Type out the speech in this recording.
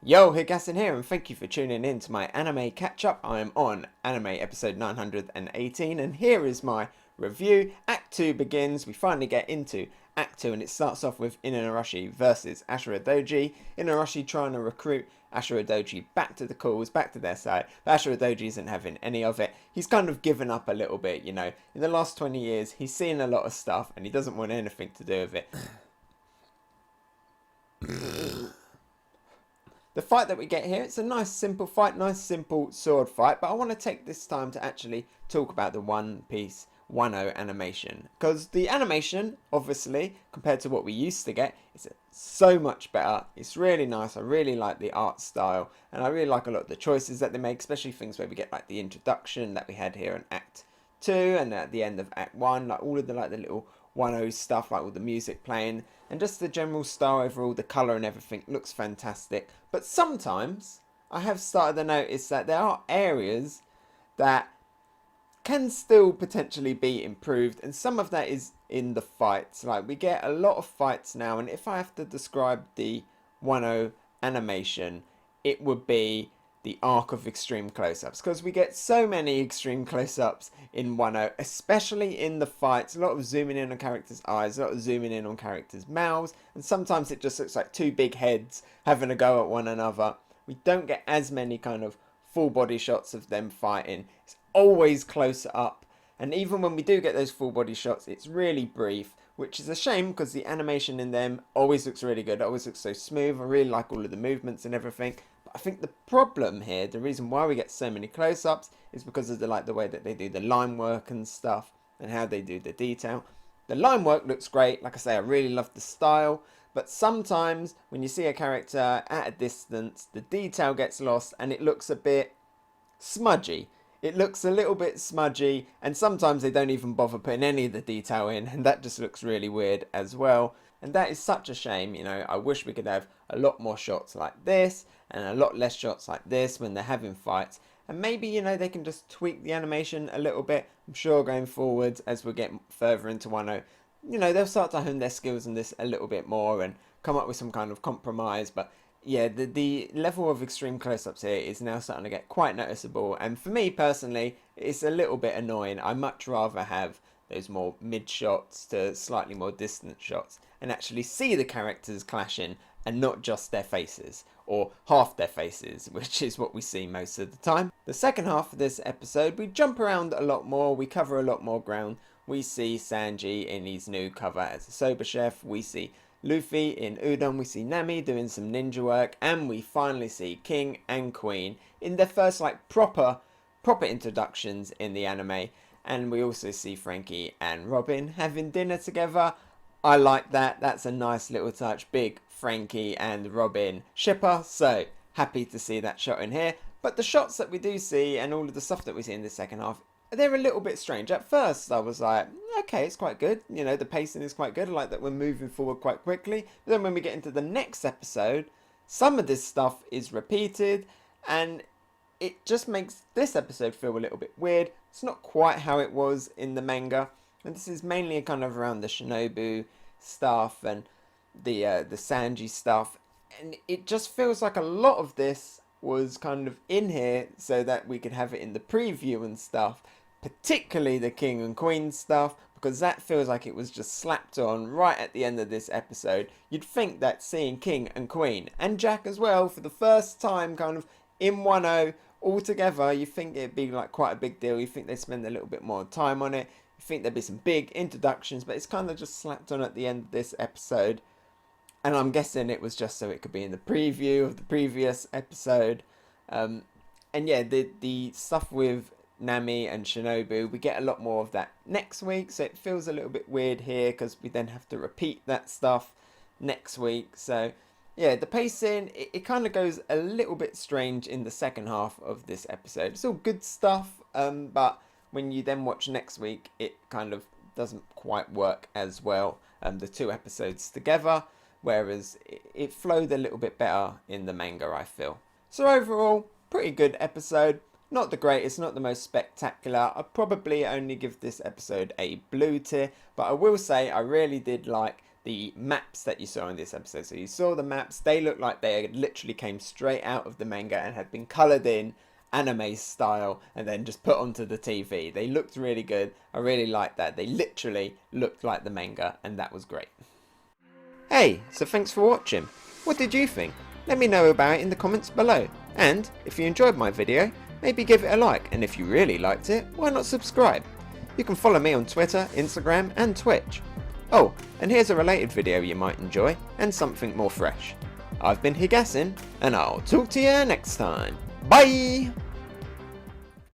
Yo, Higassen here, and thank you for tuning in to my anime catch-up. I am on anime episode 918, and here is my review. Act 2 begins, we finally get into Act 2, and it starts off with Inuyasha versus Ashura Doji. Inuyasha trying to recruit Ashura Doji back to the cause, back to their side, but Ashura Doji isn't having any of it. He's kind of given up a little bit, you know. In the last 20 years, he's seen a lot of stuff, and he doesn't want anything to do with it. The fight that we get here, it's a nice simple fight, nice simple sword fight, but I want to take this time to actually talk about the One Piece 1.0 animation. Because the animation, obviously, compared to what we used to get, is so much better. It's really nice, I really like the art style, and I really like a lot of the choices that they make, especially things where we get like the introduction that we had here in Act 2, and at the end of Act 1, like all of the little 1.0 stuff, like all the music playing, and just the general style overall, the colour and everything looks fantastic. But sometimes I have started to notice that there are areas that can still potentially be improved, and some of that is in the fights. Like, we get a lot of fights now, and if I have to describe the 1.0 animation, it would be the arc of extreme close-ups, because we get so many extreme close-ups in 1.0, especially in the fights. A lot of zooming in on characters' eyes, a lot of zooming in on characters' mouths, and sometimes it just looks like two big heads having a go at one another. We don't get as many kind of full body shots of them fighting. It's always close up, and even when we do get those full body shots, it's really brief, which is a shame because the animation in them always looks really good. It always looks so smooth. I really like all of the movements and everything. But I think the problem here, the reason why we get so many close-ups, is because of the way that they do the line work and stuff, and how they do the detail. The line work looks great. Like I say, I really love the style. But sometimes when you see a character at a distance, the detail gets lost and it looks a bit smudgy. It looks a little bit smudgy, and sometimes they don't even bother putting any of the detail in, and that just looks really weird as well. And that is such a shame, you know. I wish we could have a lot more shots like this, and a lot less shots like this when they're having fights. And maybe, you know, they can just tweak the animation a little bit. I'm sure going forward, as we get further into 1.0, you know, they'll start to hone their skills in this a little bit more and come up with some kind of compromise. But yeah, the level of extreme close-ups here is now starting to get quite noticeable, and for me personally, it's a little bit annoying. I much rather have those more mid shots to slightly more distant shots and actually see the characters clashing and not just their faces, or half their faces, which is what we see most of the time. The second half of this episode, we jump around a lot more, we cover a lot more ground. We see Sanji in his new cover as a soba chef, we see Luffy in Udon, we see Nami doing some ninja work, and we finally see King and Queen in their first proper introductions in the anime. And we also see Frankie and Robin having dinner together. I like that. That's a nice little touch. Big Frankie and Robin shipper. So happy to see that shot in here. But the shots that we do see and all of the stuff that we see in the second half, they're a little bit strange. At first I was like, okay, it's quite good. You know, the pacing is quite good. I like that we're moving forward quite quickly. But then when we get into the next episode, some of this stuff is repeated, and it just makes this episode feel a little bit weird. It's not quite how it was in the manga. And this is mainly kind of around the Shinobu stuff and the Sanji stuff. And it just feels like a lot of this was kind of in here so that we could have it in the preview and stuff. Particularly the King and Queen stuff, because that feels like it was just slapped on right at the end of this episode. You'd think that seeing King and Queen, and Jack as well, for the first time kind of in 1.0 all together, you think it'd be like quite a big deal. You think they'd spend a little bit more time on it. You think there'd be some big introductions, but it's kind of just slapped on at the end of this episode. And I'm guessing it was just so it could be in the preview of the previous episode. And yeah, the stuff with Nami and Shinobu, we get a lot more of that next week, so it feels a little bit weird here because we then have to repeat that stuff next week. So yeah, the pacing, it kind of goes a little bit strange in the second half of this episode. It's all good stuff, but when you then watch next week, it kind of doesn't quite work as well, the two episodes together, whereas it flowed a little bit better in the manga, I feel. So overall, pretty good episode. Not the greatest, not the most spectacular. I'd probably only give this episode a blue tier, but I will say I really did like the maps that you saw in this episode. So you saw the maps, they looked like they literally came straight out of the manga and had been coloured in anime style and then just put onto the TV. They looked really good. I really liked that. They literally looked like the manga, and that was great. Hey, so thanks for watching. What did you think? Let me know about it in the comments below. And if you enjoyed my video, maybe give it a like, and if you really liked it, why not subscribe? You can follow me on Twitter, Instagram and Twitch. Oh, and here's a related video you might enjoy, and something more fresh. I've been Higasin, and I'll talk to you next time. Bye!